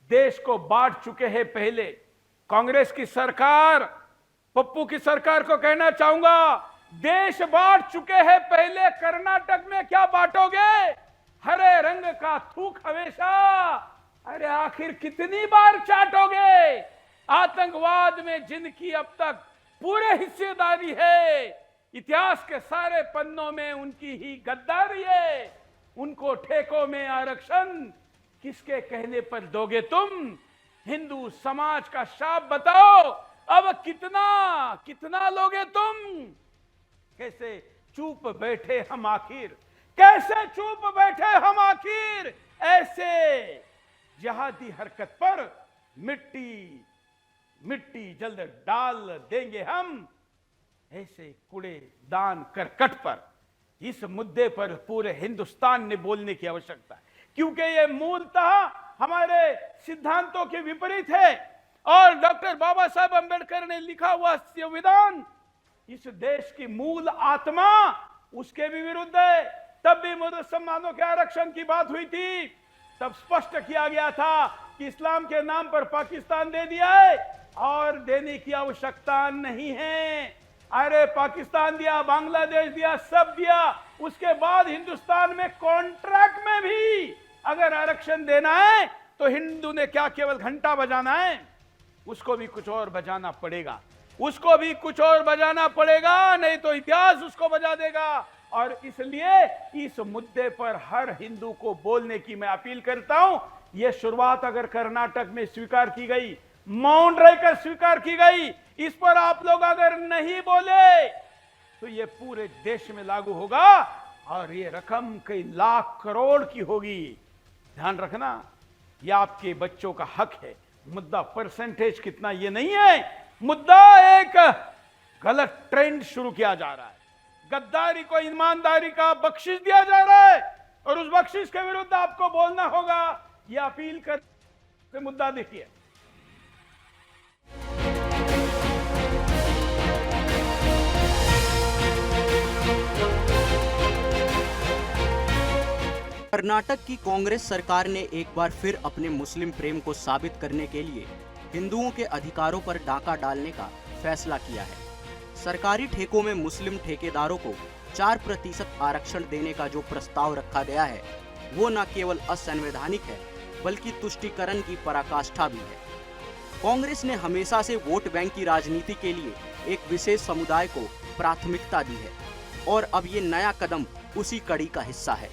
देश को बांट चुके हैं। पहले कांग्रेस की सरकार, पप्पू की सरकार को कहना चाहूंगा, देश बांट चुके हैं। पहले कर्नाटक में क्या बांटोगे? हरे रंग का थूक हमेशा। अरे आखिर कितनी बार चाटोगे? आतंकवाद में जिनकी अब तक पूरे हिस्सेदारी है, इतिहास के सारे पन्नों में उनकी ही गद्दारी है। उनको ठेकों में आरक्षण किसके कहने पर दोगे तुम? हिंदू समाज का शाप बताओ, अब कितना कितना लोगे तुम? कैसे चुप बैठे हम आखिर? कैसे चुप बैठे हम आखिर? ऐसे जिहादी हरकत पर मिट्टी मिट्टी जल्द डाल देंगे हम। ऐसे कूड़ेदान करकट पर, इस मुद्दे पर पूरे हिंदुस्तान ने बोलने की आवश्यकता है, क्योंकि ये मूलतः हमारे सिद्धांतों के विपरीत है। और डॉक्टर बाबा साहब अंबेडकर ने लिखा हुआ संविधान इस देश की मूल आत्मा, उसके भी विरुद्ध है। तब भी मुसलमानों के आरक्षण की बात हुई थी, तब स्पष्ट किया गया था कि इस्लाम के नाम पर पाकिस्तान दे दिया है और देने की आवश्यकता नहीं है। अरे पाकिस्तान दिया, बांग्लादेश दिया, सब दिया। उसके बाद हिंदुस्तान में कॉन्ट्रैक्ट में भी अगर आरक्षण देना है तो हिंदू ने क्या केवल घंटा बजाना है? उसको भी कुछ और बजाना पड़ेगा, उसको भी कुछ और बजाना पड़ेगा, नहीं तो इतिहास उसको बजा देगा। और इसलिए इस मुद्दे पर हर हिंदू को बोलने की मैं अपील करता हूं। यह शुरुआत अगर कर्नाटक में स्वीकार की गई, मौन रहकर स्वीकार की गई, इस पर आप लोग अगर नहीं बोले तो यह पूरे देश में लागू होगा और यह रकम कई लाख करोड़ की होगी। ध्यान रखना, यह आपके बच्चों का हक है। मुद्दा परसेंटेज कितना ये नहीं है, मुद्दा एक गलत ट्रेंड शुरू किया जा रहा है। गद्दारी को ईमानदारी का बख्शिश दिया जा रहा है और उस बख्शिश के विरुद्ध आपको बोलना होगा। यह अपील कर मुद्दा देखिए। कर्नाटक की कांग्रेस सरकार ने एक बार फिर अपने मुस्लिम प्रेम को साबित करने के लिए हिंदुओं के अधिकारों पर डाका डालने का फैसला किया है। सरकारी ठेकों में मुस्लिम ठेकेदारों को 4% आरक्षण देने का जो प्रस्ताव रखा गया है, वो न केवल असंवैधानिक है बल्कि तुष्टीकरण की पराकाष्ठा भी है। कांग्रेस ने हमेशा से वोट बैंक की राजनीति के लिए एक विशेष समुदाय को प्राथमिकता दी है और अब ये नया कदम उसी कड़ी का हिस्सा है।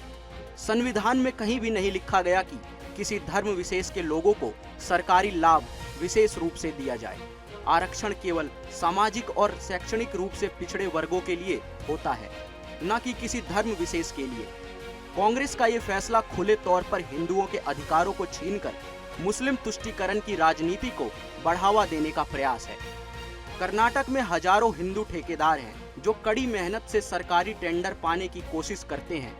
संविधान में कहीं भी नहीं लिखा गया कि किसी धर्म विशेष के लोगों को सरकारी लाभ विशेष रूप से दिया जाए। आरक्षण केवल सामाजिक और शैक्षणिक रूप से पिछड़े वर्गों के लिए होता है, न कि किसी धर्म विशेष के लिए। कांग्रेस का ये फैसला खुले तौर पर हिंदुओं के अधिकारों को छीनकर मुस्लिम तुष्टीकरण की राजनीति को बढ़ावा देने का प्रयास है। कर्नाटक में हजारों हिंदू ठेकेदार हैं जो कड़ी मेहनत से सरकारी टेंडर पाने की कोशिश करते हैं।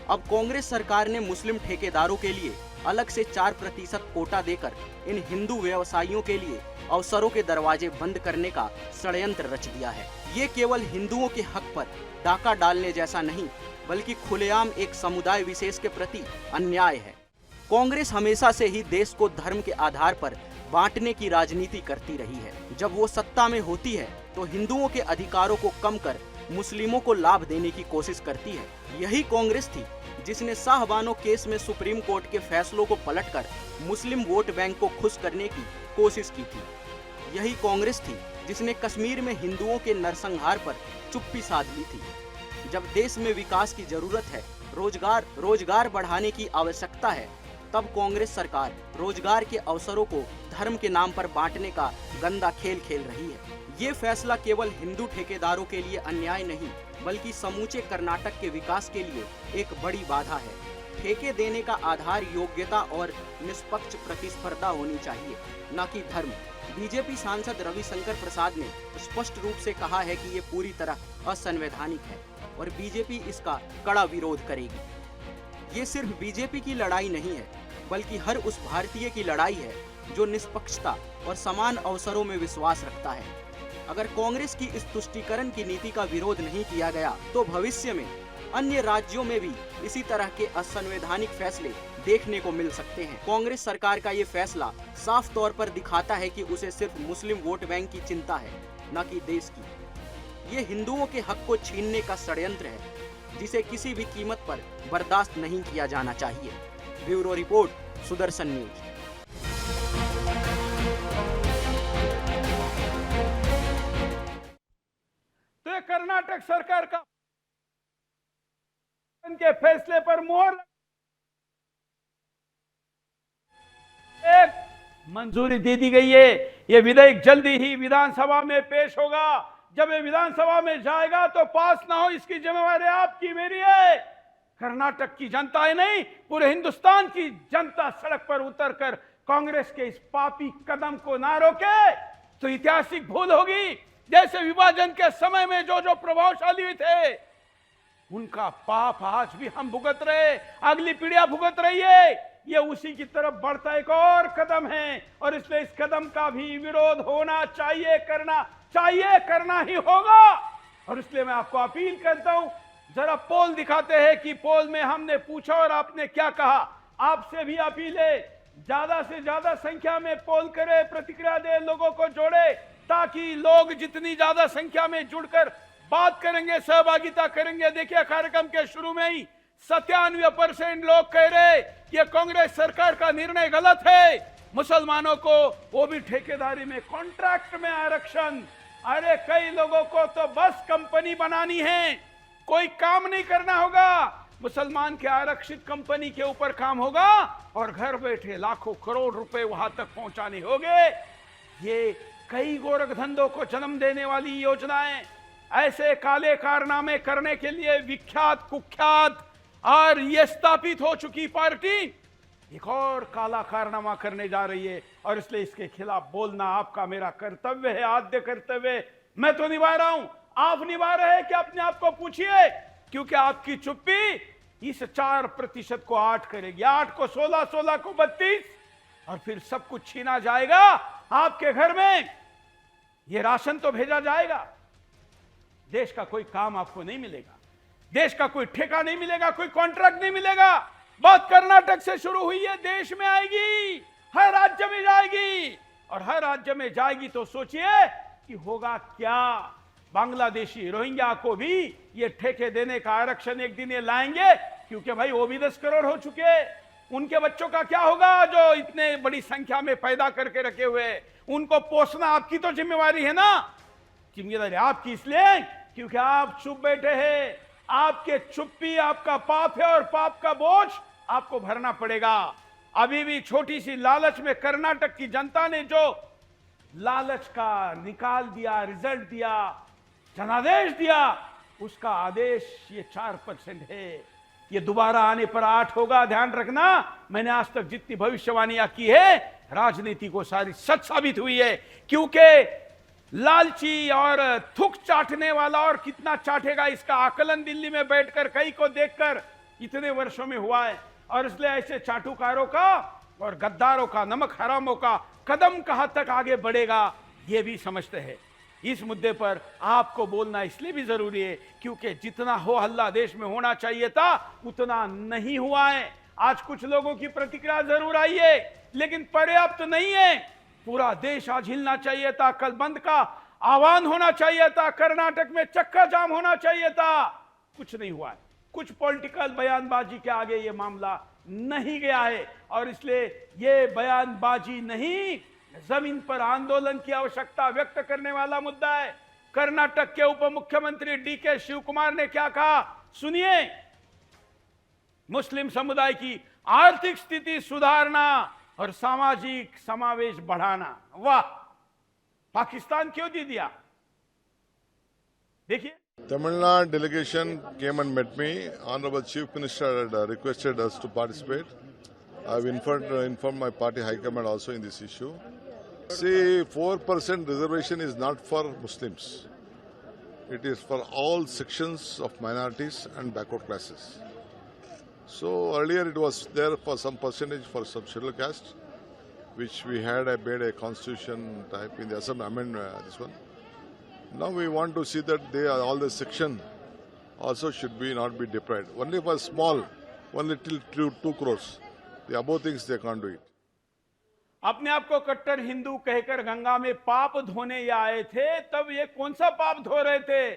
अब कांग्रेस सरकार ने मुस्लिम ठेकेदारों के लिए अलग से 4% कोटा देकर इन हिंदू व्यवसायियों के लिए अवसरों के दरवाजे बंद करने का षड्यंत्र रच दिया है। ये केवल हिंदुओं के हक पर डाका डालने जैसा नहीं, बल्कि खुलेआम एक समुदाय विशेष के प्रति अन्याय है। कांग्रेस हमेशा से ही देश को धर्म के आधार पर बांटने की राजनीति करती रही है। जब वो सत्ता में होती है तो हिंदुओं के अधिकारों को कम कर मुस्लिमों को लाभ देने की कोशिश करती है। यही कांग्रेस थी जिसने शाहबानो केस में सुप्रीम कोर्ट के फैसलों को पलटकर मुस्लिम वोट बैंक को खुश करने की कोशिश की थी। यही कांग्रेस थी जिसने कश्मीर में हिंदुओं के नरसंहार पर चुप्पी साध ली थी। जब देश में विकास की जरूरत है, रोजगार बढ़ाने की आवश्यकता है, तब कांग्रेस सरकार रोजगार के अवसरों को धर्म के नाम पर बांटने का गंदा खेल खेल रही है। ये फैसला केवल हिंदू ठेकेदारों के लिए अन्याय नहीं, बल्कि समूचे कर्नाटक के विकास के लिए एक बड़ी बाधा है। ठेके देने का आधार योग्यता और निष्पक्ष प्रतिस्पर्धा होनी चाहिए, न कि धर्म। बीजेपी सांसद रविशंकर प्रसाद ने स्पष्ट रूप से कहा है कि ये पूरी तरह असंवैधानिक है और बीजेपी इसका कड़ा विरोध करेगी। ये सिर्फ बीजेपी की लड़ाई नहीं है, बल्कि हर उस भारतीय की लड़ाई है जो निष्पक्षता और समान अवसरों में विश्वास रखता है। अगर कांग्रेस की इस तुष्टीकरण की नीति का विरोध नहीं किया गया तो भविष्य में अन्य राज्यों में भी इसी तरह के असंवैधानिक फैसले देखने को मिल सकते हैं। कांग्रेस सरकार का ये फैसला साफ तौर पर दिखाता है कि उसे सिर्फ मुस्लिम वोट बैंक की चिंता है, न कि देश की। ये हिंदुओं के हक को छीनने का षड्यंत्र है, जिसे किसी भी कीमत पर बर्दाश्त नहीं किया जाना चाहिए। Bureau report, Sudarshan news. तो ये कर्नाटक सरकार का के फैसले पर मोहर एक मंजूरी दे दी गई है। यह विधेयक जल्दी ही विधानसभा में पेश होगा। जब ये विधानसभा में जाएगा तो पास ना हो, इसकी जिम्मेवारी आपकी मेरी है। कर्नाटक की जनता ही नहीं, पूरे हिंदुस्तान की जनता सड़क पर उतरकर कांग्रेस के इस पापी कदम को ना रोके तो ऐतिहासिक भूल होगी। जैसे विभाजन के समय में जो जो प्रभावशाली थे, उनका पाप आज भी हम भुगत रहे, अगली पीढ़ियां भुगत रही है। ये उसी की तरफ बढ़ता एक और कदम है, और इसलिए इस कदम का भी विरोध होना चाहिए, करना ही होगा। और इसलिए मैं आपको अपील करता हूं, जरा पोल दिखाते हैं कि पोल में हमने पूछा और आपने क्या कहा। आपसे भी अपील है, ज्यादा से ज्यादा संख्या में पोल करे, प्रतिक्रिया दे, लोगों को जोड़े, ताकि लोग जितनी ज्यादा संख्या में जुड़कर बात करेंगे, सहभागिता करेंगे। देखिए, कार्यक्रम के शुरू में ही 97% लोग कह रहे कि कांग्रेस सरकार का निर्णय गलत है। मुसलमानों को वो भी ठेकेदारी में, कॉन्ट्रैक्ट में आरक्षण। अरे कई लोगों को तो बस कंपनी बनानी है, कोई काम नहीं करना होगा, मुसलमान के आरक्षित कंपनी के ऊपर काम होगा और घर बैठे लाखों करोड़ रुपए वहां तक पहुंचाने होंगे। ये कई गोरखधंधों को जन्म देने वाली योजनाएं, ऐसे काले कारनामे करने के लिए विख्यात कुख्यात और ये स्थापित हो चुकी पार्टी एक और काला कारनामा करने जा रही है, और इसलिए इसके खिलाफ बोलना आपका मेरा कर्तव्य है, आद्य कर्तव्य। मैं तो निभा रहा हूं, आप निभा रहे हैं कि अपने आप को पूछिए, क्योंकि आपकी चुप्पी इस 4% को 8 करेगी, 8 को 16, 16 को 32, और फिर सब कुछ छीना जाएगा। आपके घर में यह राशन तो भेजा जाएगा, देश का कोई काम आपको नहीं मिलेगा, देश का कोई ठेका नहीं मिलेगा, कोई कॉन्ट्रैक्ट नहीं मिलेगा। बात कर्नाटक से शुरू हुई है, देश में आएगी, हर राज्य में जाएगी, और हर राज्य में जाएगी तो सोचिए कि होगा क्या। बांग्लादेशी रोहिंग्या को भी ये ठेके देने का आरक्षण एक दिन ये लाएंगे, क्योंकि भाई वो भी 10 करोड़ हो चुके। उनके बच्चों का क्या होगा जो इतने बड़ी संख्या में पैदा करके रखे हुए, उनको पोसना आपकी तो जिम्मेवारी है ना। जिम्मेदारी आपकी इसलिए क्योंकि आप चुप बैठे हैं, आपके चुप्पी आपका पाप है, और पाप का बोझ आपको भरना पड़ेगा। अभी भी छोटी सी लालच में कर्नाटक की जनता ने जो लालच का निकाल दिया, रिजल्ट दिया, जनादेश दिया, उसका आदेश ये 4% है। ये दोबारा आने पर 8 होगा, ध्यान रखना। मैंने आज तक जितनी भविष्यवाणियां की है, राजनीति को सारी सच साबित हुई है, क्योंकि लालची और थुक चाटने वाला और कितना चाटेगा, इसका आकलन दिल्ली में बैठकर कई को देखकर इतने वर्षों में हुआ है। और इसलिए ऐसे चाटुकारों का और गद्दारों का, नमक हरामों का कदम कहां तक आगे बढ़ेगा, ये भी समझते हैं। इस मुद्दे पर आपको बोलना इसलिए भी जरूरी है क्योंकि जितना हो हल्ला देश में होना चाहिए था उतना नहीं हुआ है। आज कुछ लोगों की प्रतिक्रिया जरूर आई है, लेकिन पर्याप्त नहीं है। पूरा देश आज हिलना चाहिए था, कल बंद का आह्वान होना चाहिए था, कर्नाटक में चक्का जाम होना चाहिए था, कुछ नहीं हुआ है। कुछ पॉलिटिकल बयानबाजी के आगे ये मामला नहीं गया है, और इसलिए ये बयानबाजी नहीं, जमीन पर आंदोलन की आवश्यकता व्यक्त करने वाला मुद्दा है। कर्नाटक के उप मुख्यमंत्री डीके शिव कुमार ने क्या कहा, सुनिए। मुस्लिम समुदाय की आर्थिक स्थिति सुधारना और सामाजिक समावेश बढ़ाना। वाह, पाकिस्तान क्यों दे दिया? देखिए, Tamil Nadu delegation came and met me. Honorable Chief Minister had requested us to participate. I have informed my party high command also in this issue. See, 4% reservation is not for Muslims. It is for all sections of minorities and backward classes. So earlier it was there for some percentage for some scheduled caste, which we had made a constitution type in the Assembly amendment. This one. Now we want to see that all the section also should be not be deprived. Only for small, only till 2 crores. The above things they can't do it. अपने आप को कट्टर हिंदू कहकर गंगा में पाप धोने या आए थे, तब ये कौन सा पाप धो रहे थे?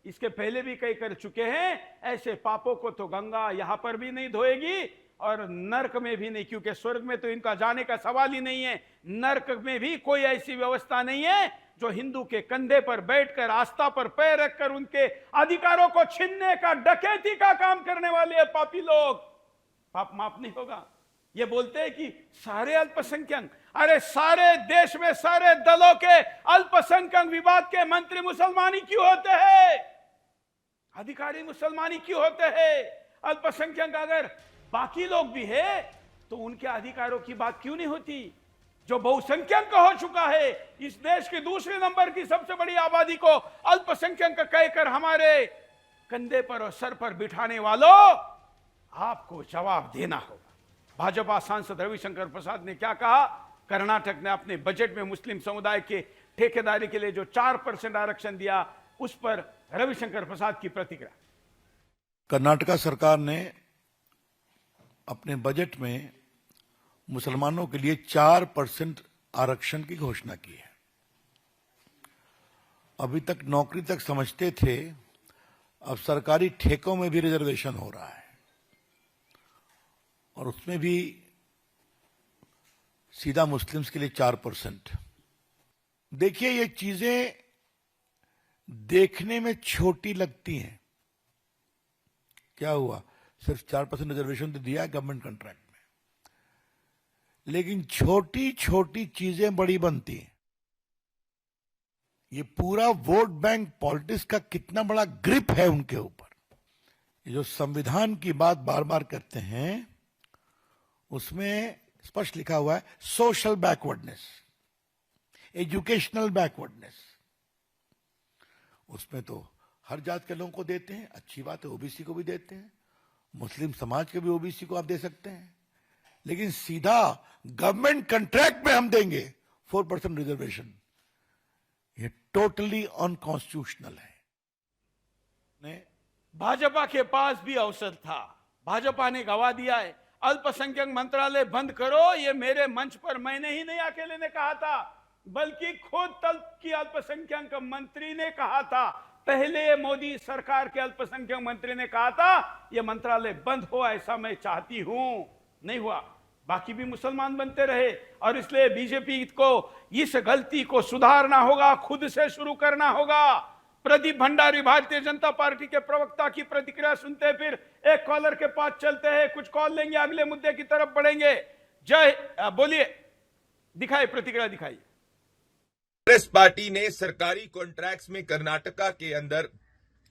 इसके पहले भी कई कर चुके हैं। ऐसे पापों को तो गंगा यहां पर भी नहीं धोएगी और नरक में भी नहीं, क्योंकि स्वर्ग में तो इनका जाने का सवाल ही नहीं है। नरक में भी कोई ऐसी व्यवस्था नहीं है जो हिंदू के कंधे पर बैठकर, आस्था पर पैर रखकर उनके अधिकारों को छीनने का, डकैती का काम करने वाले पापी लोग। पाप माफ नहीं होगा। ये बोलते हैं कि सारे अल्पसंख्यक, अरे सारे देश में सारे दलों के अल्पसंख्यक विभाग के मंत्री मुसलमानी क्यों होते हैं? अधिकारी मुसलमानी क्यों होते हैं? अल्पसंख्यक अगर बाकी लोग भी है तो उनके अधिकारों की बात क्यों नहीं होती? जो बहुसंख्यक हो चुका है, इस देश की दूसरे नंबर की सबसे बड़ी आबादी को अल्पसंख्यक कहकर हमारे कंधे पर और सर पर बिठाने वालों, आपको जवाब देना होगा। भाजपा सांसद रविशंकर प्रसाद ने क्या कहा? कर्नाटक ने अपने बजट में मुस्लिम समुदाय के ठेकेदारी के लिए जो 4% आरक्षण दिया, उस पर रविशंकर प्रसाद की प्रतिक्रिया। कर्नाटका सरकार ने अपने बजट में मुसलमानों के लिए 4% आरक्षण की घोषणा की है। अभी तक नौकरी तक समझते थे, अब सरकारी ठेकों में भी रिजर्वेशन हो रहा है और उसमें भी सीधा मुस्लिम्स के लिए 4%। देखिए, ये चीजें देखने में छोटी लगती हैं। क्या हुआ? सिर्फ 4% रिजर्वेशन तो दिया है गवर्नमेंट कॉन्ट्रैक्ट में, लेकिन छोटी छोटी चीजें बड़ी बनती हैं। ये पूरा वोट बैंक पॉलिटिक्स का कितना बड़ा ग्रिप है उनके ऊपर। ये जो संविधान की बात बार बार करते हैं, उसमें स्पष्ट लिखा हुआ है सोशल बैकवर्डनेस, एजुकेशनल बैकवर्डनेस। उसमें तो हर जात के लोगों को देते हैं, अच्छी बात है, ओबीसी को भी देते हैं, मुस्लिम समाज के भी ओबीसी को आप दे सकते हैं, लेकिन सीधा गवर्नमेंट कॉन्ट्रैक्ट में हम देंगे 4% रिजर्वेशन, ये टोटली अनकॉन्स्टिट्यूशनल है। भाजपा के पास भी अवसर था, भाजपा ने गवा दिया है। अल्पसंख्यक मंत्रालय बंद करो, ये मेरे मंच पर मैंने ही नहीं अकेले ने कहा था, बल्कि खुद तल की अल्पसंख्यक मंत्री ने कहा था। पहले मोदी सरकार के अल्पसंख्यक मंत्री ने कहा था ये मंत्रालय बंद हो, ऐसा मैं चाहती हूं। नहीं हुआ, बाकी भी मुसलमान बनते रहे। और इसलिए बीजेपी को इस गलती को सुधारना होगा, खुद से शुरू करना होगा। प्रदीप भंडारी, भारतीय जनता पार्टी के प्रवक्ता की प्रतिक्रिया सुनते हैं, फिर एक कॉलर के पास चलते हैं, कुछ कॉल लेंगे, अगले मुद्दे की तरफ बढ़ेंगे। बोलिए, दिखाइए प्रतिक्रिया, दिखाइए। कांग्रेस पार्टी ने सरकारी कॉन्ट्रैक्ट्स में कर्नाटका के अंदर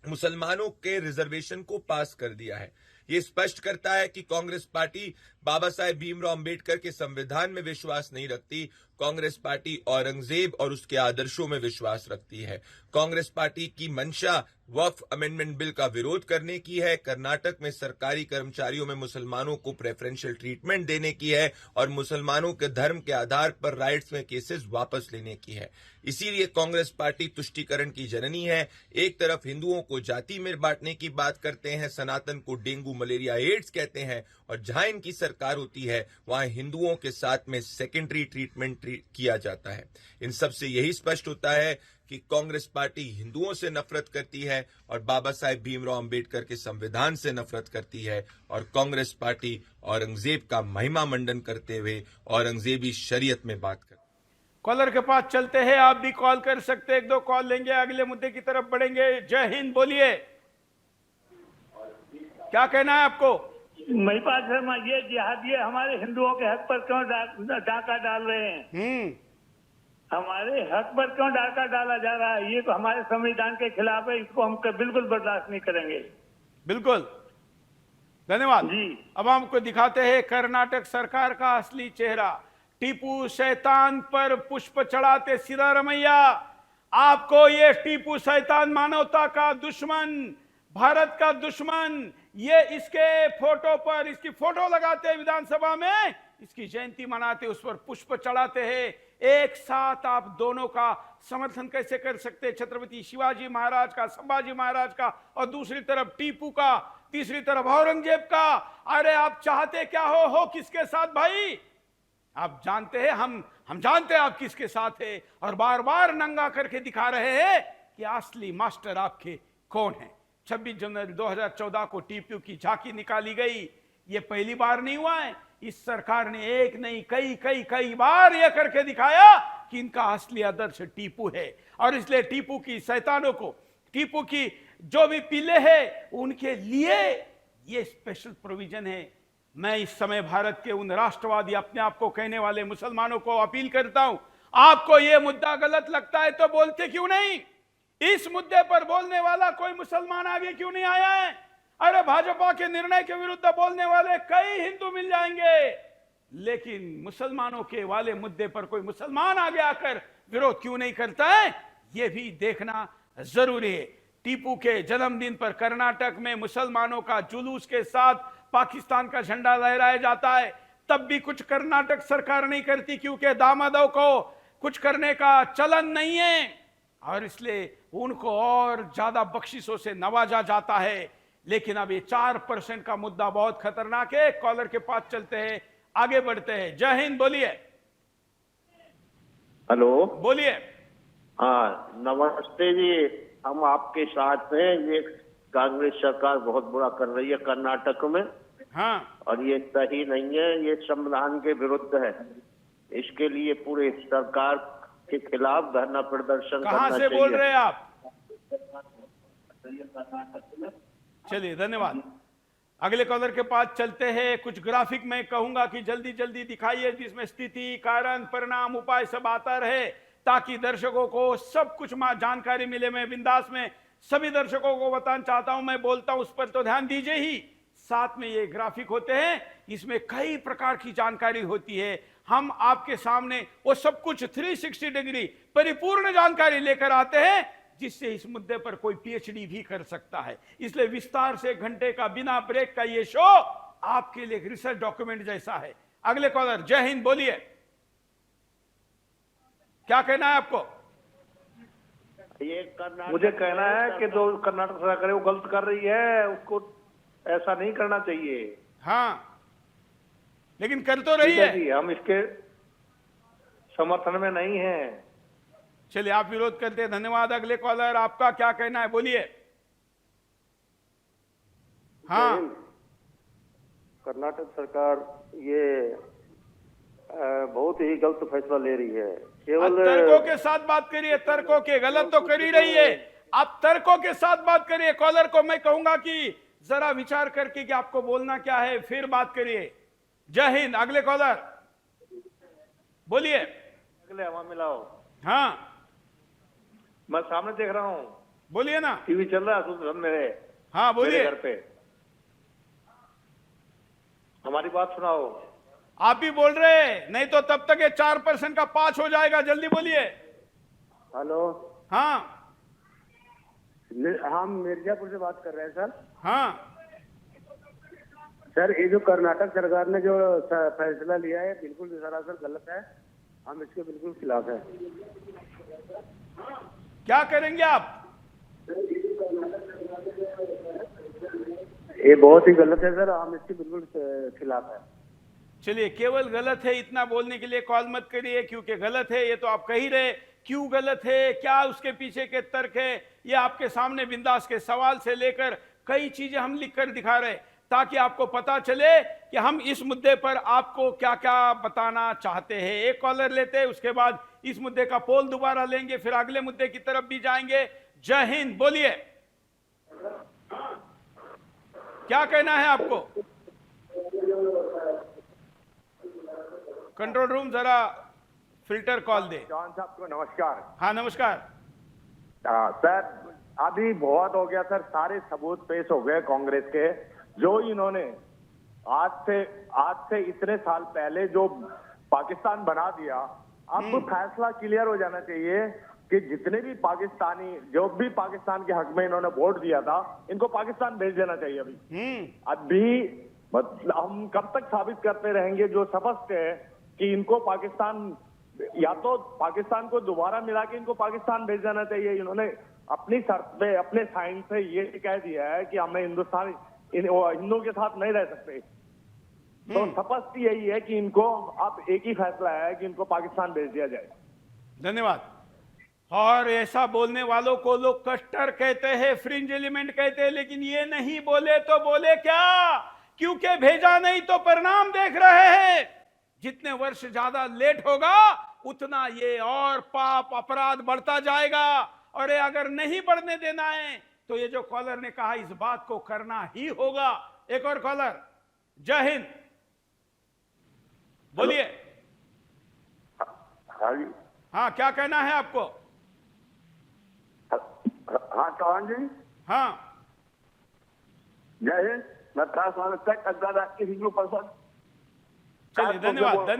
मुसलमानों के रिजर्वेशन को पास कर दिया है। ये स्पष्ट करता है कि कांग्रेस पार्टी बाबा साहेब भीमराव अंबेडकर के संविधान में विश्वास नहीं रखती। कांग्रेस पार्टी औरंगजेब और उसके आदर्शों में विश्वास रखती है। कांग्रेस पार्टी की मंशा वक्फ अमेंडमेंट बिल का विरोध करने की है, कर्नाटक में सरकारी कर्मचारियों में मुसलमानों को प्रेफरेंशियल ट्रीटमेंट देने की है और मुसलमानों के धर्म के आधार पर राइट्स में केसेस वापस लेने की है। इसीलिए कांग्रेस पार्टी तुष्टीकरण की जननी है। एक तरफ हिंदुओं को जाति में बांटने की बात करते हैं, सनातन को डेंगू मलेरिया एड्स कहते हैं, और जहां इनकी सरकार होती है वहां हिंदुओं के साथ में सेकेंडरी ट्रीटमेंट किया जाता है। इन सब से यही स्पष्ट होता है कि कांग्रेस पार्टी हिंदुओं से नफरत करती है और बाबा साहेब भीमराव अंबेडकर के संविधान से नफरत करती है, और कांग्रेस पार्टी औरंगजेब का महिमा मंडन करते हुए औरंगजेबी शरीयत में बात करती है। कॉलर के पास चलते हैं, आप भी कॉल कर सकते हैं, एक दो कॉल लेंगे, अगले मुद्दे की तरफ बढ़ेंगे। जय हिंद, बोलिए, क्या कहना है आपको? महिपाल शर्मा, ये जिहादी हमारे हिंदुओं के हक पर क्यों डाका डाल रहे हैं? हमारे हक पर क्यों डाका डाला जा रहा है? ये तो हमारे संविधान के खिलाफ है, इसको हम बिल्कुल बर्दाश्त नहीं करेंगे। बिल्कुल, धन्यवाद जी। अब हमको दिखाते हैं कर्नाटक सरकार का असली चेहरा। टीपू शैतान पर पुष्प चढ़ाते सिद्धारमैया। आपको ये टीपू शैतान मानवता का दुश्मन, भारत का दुश्मन, ये इसके फोटो पर इसकी फोटो लगाते हैं विधानसभा में, इसकी जयंती मनाते, उस पर पुष्प चढ़ाते हैं। एक साथ आप दोनों का समर्थन कैसे कर सकते? छत्रपति शिवाजी महाराज का, संभाजी महाराज का, और दूसरी तरफ टीपू का, तीसरी तरफ औरंगजेब का। अरे आप चाहते क्या हो किसके साथ भाई? आप जानते हैं, हम जानते हैं आप किसके साथ है, और बार बार नंगा करके दिखा रहे हैं कि असली मास्टर आपके कौन है। 26 जनवरी 2014 को टीपू की झांकी निकाली गई। ये पहली बार नहीं हुआ है, इस सरकार ने एक नहीं कई बार यह करके दिखाया कि इनका असली आदर्श टीपू है। और इसलिए टीपू की शैतानों को, टीपू की जो भी पीले हैं, उनके लिए ये स्पेशल प्रोविजन है। मैं इस समय भारत के उन राष्ट्रवादी अपने आप को कहने वाले मुसलमानों को अपील करता हूं, आपको यह मुद्दा गलत लगता है तो बोलते क्यों नहीं? इस मुद्दे पर बोलने वाला कोई मुसलमान आगे क्यों नहीं आया है? अरे भाजपा के निर्णय के विरुद्ध बोलने वाले कई हिंदू मिल जाएंगे, लेकिन मुसलमानों के वाले मुद्दे पर कोई मुसलमान आगे आकर विरोध क्यों नहीं करता है, यह भी देखना जरूरी है। टीपू के जन्मदिन पर कर्नाटक में मुसलमानों का जुलूस के साथ पाकिस्तान का झंडा लहराया जाता है, तब भी कुछ कर्नाटक सरकार नहीं करती, क्योंकि दामादों को कुछ करने का चलन नहीं है, और इसलिए उनको और ज्यादा बख्शिशों से नवाजा जाता है। लेकिन अब ये 4% का मुद्दा बहुत खतरनाक है। कॉलर के पास चलते हैं, आगे बढ़ते हैं। जय हिंद, बोलिए। हेलो, बोलिए। हाँ नमस्ते जी, हम आपके साथ हैं। ये कांग्रेस सरकार बहुत बुरा कर रही है कर्नाटक में, हाँ, और ये सही नहीं है, ये संविधान के विरुद्ध है। इसके लिए पूरे सरकार के खिलाफ धरना प्रदर्शन कहां करना से चाहिए। बोल रहे हैं आप? चलिए, धन्यवाद। अगले कॉलर के पास चलते हैं। कुछ ग्राफिक मैं कहूंगा कि जल्दी जल्दी दिखाइए, जिसमें स्थिति, कारण, परिणाम, उपाय सब आता रहे, ताकि दर्शकों को सब कुछ जानकारी मिले। मैं बिंदास में सभी दर्शकों को बताना चाहता हूं, मैं बोलता हूं उस पर तो ध्यान दीजिए ही। साथ में ये ग्राफिक होते हैं, इसमें कई प्रकार की जानकारी होती है। हम आपके सामने वो सब कुछ 360 डिग्री परिपूर्ण जानकारी लेकर आते हैं, जिससे इस मुद्दे पर कोई पीएचडी भी कर सकता है। इसलिए विस्तार से घंटे का बिना ब्रेक का ये शो आपके लिए एक रिसर्च डॉक्यूमेंट जैसा है। अगले कॉलर, जय हिंद, बोलिए। क्या कहना है आपको? ये मुझे कहना है कि जो कर्नाटक सरकार है वो गलत कर रही है, उसको ऐसा नहीं करना चाहिए। हाँ, लेकिन कर तो रही ठीक है है। जी, हम इसके समर्थन में नहीं हैं। चलिए, आप विरोध करते हैं, धन्यवाद। अगले कॉलर, आपका क्या कहना है, बोलिए। हाँ, कर्नाटक सरकार ये बहुत ही गलत फैसला ले रही है। केवल तर्कों के साथ बात करिए, तर्कों के, गलत तो कर ही रही है, आप तर्कों के साथ बात करिए। कॉलर को मैं कहूंगा कि जरा विचार करके कि आपको बोलना क्या है, फिर बात करिए। जय हिंद। अगले कॉलर, बोलिए। अगले हवा मिलाओ। हाँ, मैं सामने देख रहा हूँ, बोलिए ना। टीवी चल रहा है मेरे हाँ, बोलिए। मेरे घर पे। हमारी बात सुनाओ। आप भी बोल रहे हैं, नहीं तो तब तक ये 4% का 5 हो जाएगा। जल्दी बोलिए। हेलो, हाँ, हम मिर्जापुर से बात कर रहे हैं सर। हाँ, सर, ये जो कर्नाटक सरकार ने जो फैसला लिया है बिल्कुल सरासर गलत है, हम इसके बिल्कुल खिलाफ हैं। क्या करेंगे आप? ये बहुत ही गलत है सर, हम इसके बिल्कुल खिलाफ हैं। चलिए, केवल गलत है इतना बोलने के लिए कॉल मत करिए, क्योंकि गलत है ये तो आप कह ही रहे। क्यों गलत है, क्या उसके पीछे के तर्क है, ये आपके सामने बिंदास के सवाल से लेकर कई चीजें हम लिख कर दिखा रहे, ताकि आपको पता चले कि हम इस मुद्दे पर आपको क्या क्या बताना चाहते हैं। एक कॉलर लेते हैं, उसके बाद इस मुद्दे का पोल दोबारा लेंगे, फिर अगले मुद्दे की तरफ भी जाएंगे। जय हिंद, बोलिए। क्या कहना है आपको? कंट्रोल रूम जरा फिल्टर कॉल दे। जॉन साहब को नमस्कार। हाँ, नमस्कार। सर, अभी बहुत हो गया सर, सारे सबूत पेश हो गए कांग्रेस के, जो इन्होंने आज से इतने साल पहले जो पाकिस्तान बना दिया। अब फैसला क्लियर हो जाना चाहिए कि जितने भी पाकिस्तानी, जो भी पाकिस्तान के हक में इन्होंने वोट दिया था, इनको पाकिस्तान भेज देना चाहिए। अभी हम कब तक साबित करते रहेंगे, जो स्पष्ट है कि इनको पाकिस्तान, या तो पाकिस्तान को दोबारा मिला के इनको पाकिस्तान भेज देना चाहिए। इन्होंने अपनी शर्त पे, अपने साइन से ये कह दिया है कि हमें हिंदुस्तान हिंदुओं के साथ नहीं रह सकते। तो स्पष्ट यही है कि इनको अब एक ही फैसला है कि इनको पाकिस्तान भेज दिया जाए। धन्यवाद। और ऐसा बोलने वालों को लोग कस्टर कहते हैं, फ्रिंज एलिमेंट कहते हैं, लेकिन ये नहीं बोले तो बोले क्या? क्योंकि भेजा नहीं तो परिणाम देख रहे हैं। जितने वर्ष ज्यादा लेट होगा उतना ये और पाप अपराध बढ़ता जाएगा। और ये अगर नहीं बढ़ने देना है तो ये जो कॉलर ने कहा इस बात को करना ही होगा। एक और कॉलर, जय हिंद, बोलिए। हाँ, क्या कहना है आपको? हाँ चौहान जी, हाँ, जय हिंद। मैं हिंदू परिषद चलिए, धन्यवाद, धन्यवाद।